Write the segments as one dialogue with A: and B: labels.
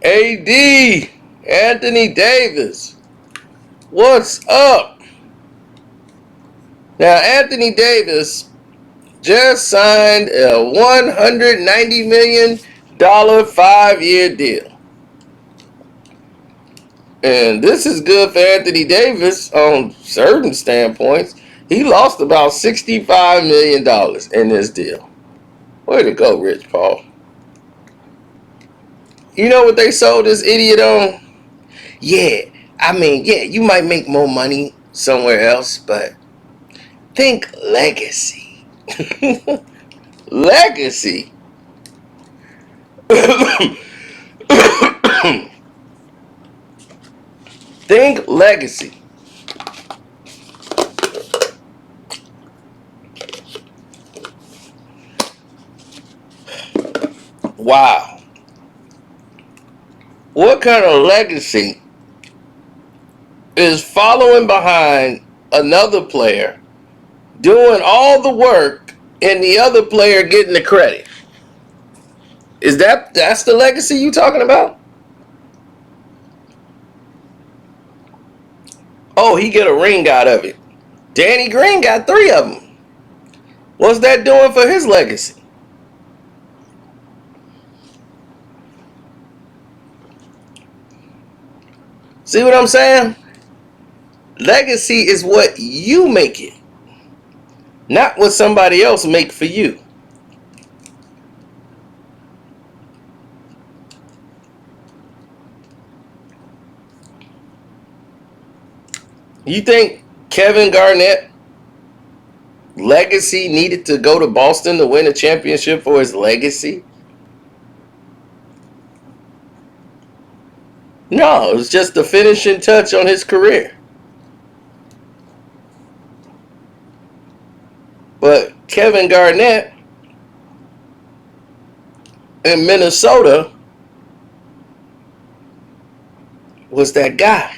A: AD, Anthony Davis, what's up? Now, Anthony Davis just signed a $190 million 5-year deal. And this is good for Anthony Davis on certain standpoints. He lost about $65 million in this deal. Way to go, Rich Paul. You know what they sold this idiot on? Yeah, you might make more money somewhere else, but think legacy. Legacy. Think legacy. Wow. What kind of legacy is following behind another player, doing all the work, and the other player getting the credit? That's the legacy you talking about? Oh, he get a ring out of it. Danny Green got 3 of them. What's that doing for his legacy? See what I'm saying? Legacy is what you make it, not what somebody else make for you. You think Kevin Garnett legacy needed to go to Boston to win a championship for his legacy? No, it was just the finishing touch on his career. But Kevin Garnett in Minnesota was that guy.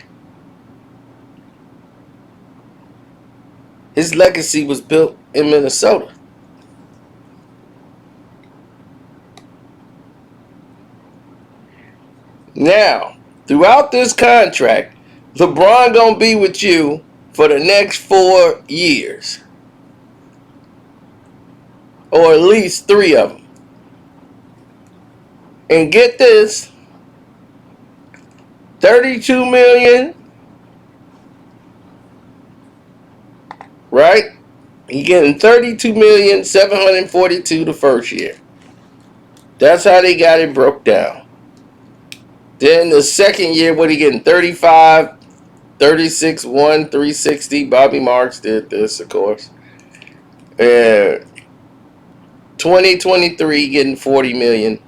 A: His legacy was built in Minnesota. Now, throughout this contract, LeBron gonna be with you for the next 4 years. Or at least 3 of them. And get this, $32 million, right? He getting $32,742,000 the first year. That's how they got it broke down. Then the second year, what he getting? 35, 36, 1, 360. Bobby Marks did this, of course. And 2023 getting $40 million.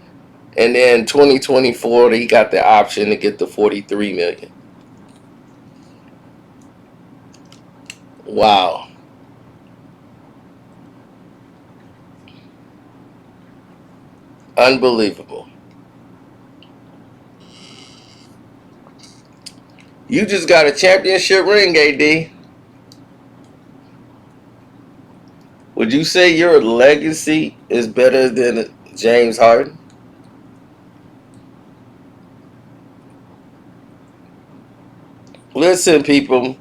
A: And then 2024, he got the option to get the $43 million. Wow. Unbelievable. You just got a championship ring, AD. Would you say your legacy is better than James Harden? Listen, people.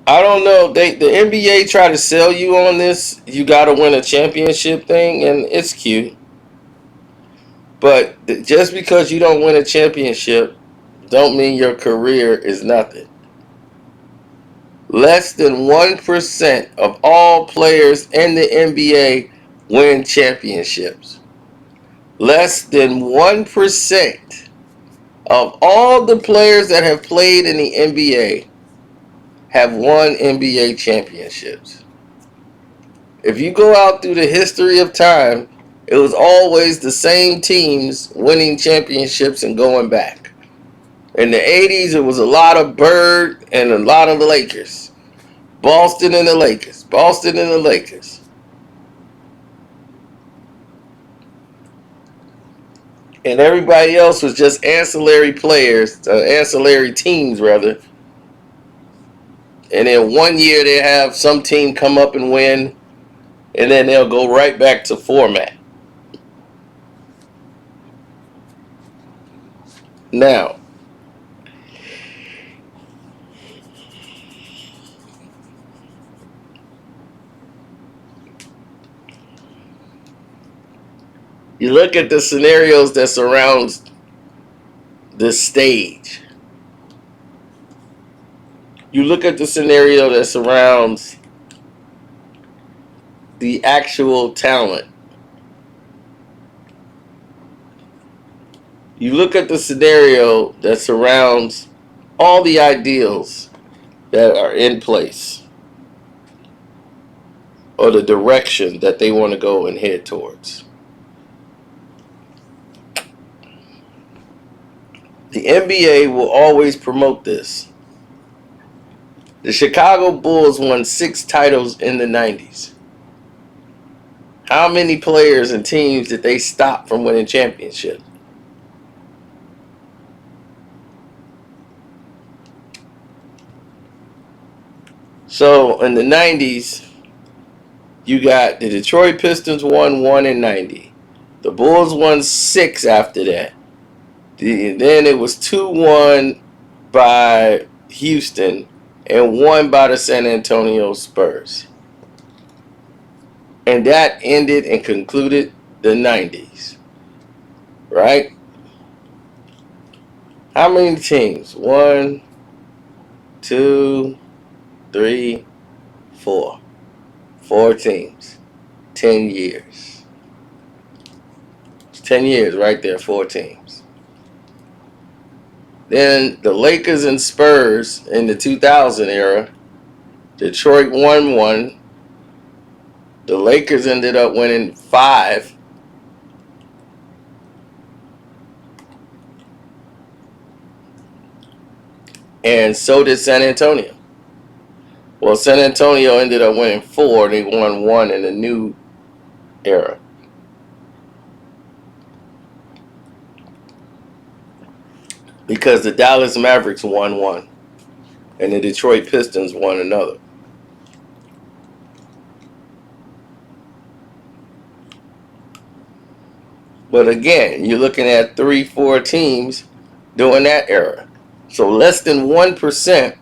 A: I don't know. The NBA try to sell you on this. You got to win a championship thing, and it's cute. But just because you don't win a championship, don't mean your career is nothing. Less than 1% of all players in the NBA win championships. Less than 1% of all the players that have played in the NBA have won NBA championships. If you go out through the history of time, it was always the same teams winning championships and going back. In the 80s, it was a lot of Bird and a lot of the Lakers. Boston and the Lakers. Boston and the Lakers. And everybody else was just ancillary players, ancillary teams, rather. And then one year they have some team come up and win, and then they'll go right back to format. Now, you look at the scenarios that surrounds the stage. You look at the scenario that surrounds the actual talent. You look at the scenario that surrounds all the ideals that are in place or the direction that they want to go and head towards. The NBA will always promote this. The Chicago Bulls won 6 titles in the 90s. How many players and teams did they stop from winning championships? So in the 90s, you got the Detroit Pistons won 1 in 90. The Bulls won 6 after that. Then it was 2-1 by Houston and 1 by the San Antonio Spurs. And that ended and concluded the 90s. Right? How many teams? 1, 2, 3, 4. 4 teams. 10 years. It's 10 years right there, 4 teams. Then the Lakers and Spurs in the 2000 era. Detroit won 1. The Lakers ended up winning 5. And so did San Antonio. Well, San Antonio ended up winning 4. They won 1 in the new era. Because the Dallas Mavericks won 1. And the Detroit Pistons won another. But again, you're looking at 3, 4 teams during that era. So less than 1%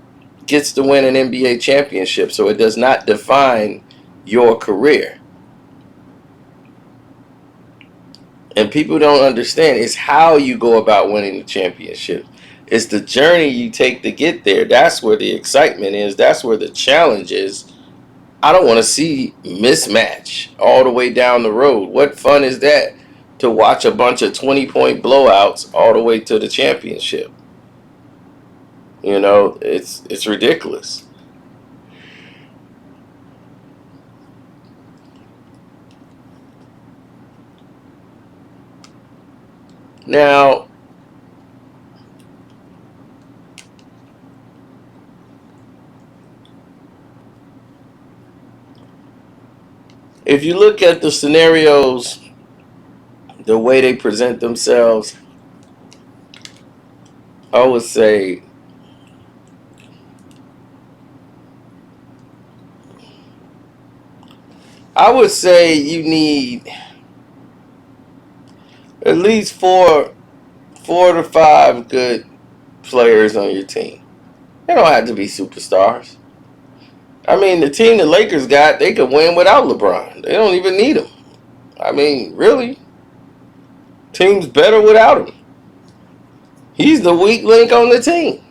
A: gets to win an NBA championship. So it does not define your career. And people don't understand it's how you go about winning the championship. It's the journey you take to get there. That's where the excitement is. That's where the challenge is. I don't want to see mismatch all the way down the road. What fun is that to watch a bunch of 20-point blowouts all the way to the championship? You know, it's ridiculous. Now, if you look at the scenarios, the way they present themselves, I would say you need at least four to 5 good players on your team. They don't have to be superstars. I mean, the team the Lakers got, they could win without LeBron. They don't even need him. I mean, really? Team's better without him. He's the weak link on the team.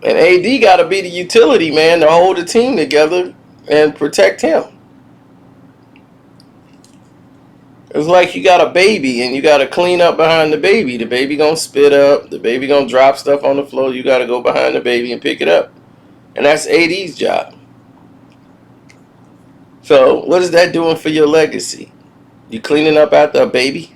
A: And AD got to be the utility man to hold the team together and protect him. It's like you got a baby and you got to clean up behind the baby. The baby going to spit up. The baby going to drop stuff on the floor. You got to go behind the baby and pick it up. And that's AD's job. So what is that doing for your legacy? You cleaning up after a baby?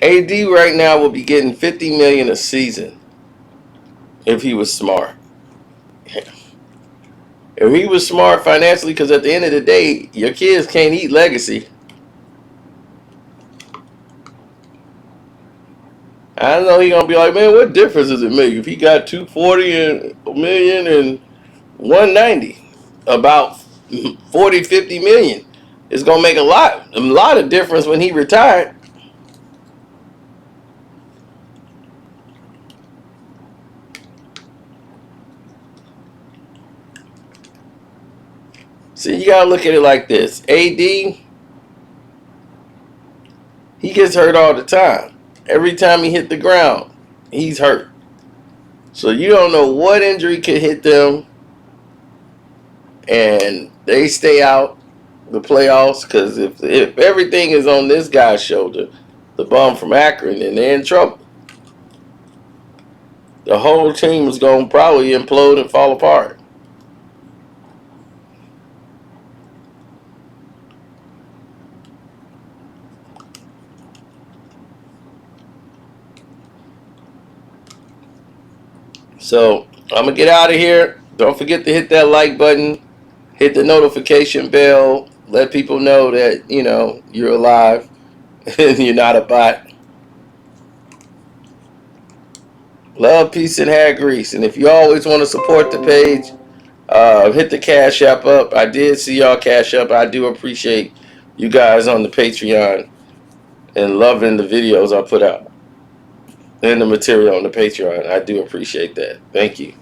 A: AD right now will be getting $50 million a season if he was smart. If he was smart financially, because at the end of the day, your kids can't eat legacy. I know he gonna be like, man, what difference does it make if he got 240 and a million and 190? About 40, 50 million. It's gonna make a lot of difference when he retired. See, you gotta look at it like this. AD, he gets hurt all the time. Every time he hit the ground, he's hurt. So you don't know what injury could hit them, and they stay out the playoffs. Because if everything is on this guy's shoulder, the bum from Akron, and they're in trouble. The whole team is gonna probably implode and fall apart. So I'm gonna get out of here. Don't forget to hit that like button, hit the notification bell, let people know that you're alive and you're not a bot. Love, peace, and hair grease. And if you always want to support the page, hit the Cash App up. I did see y'all Cash Up. I do appreciate you guys on the Patreon and loving the videos I put out and the material on the Patreon. I do appreciate that. Thank you.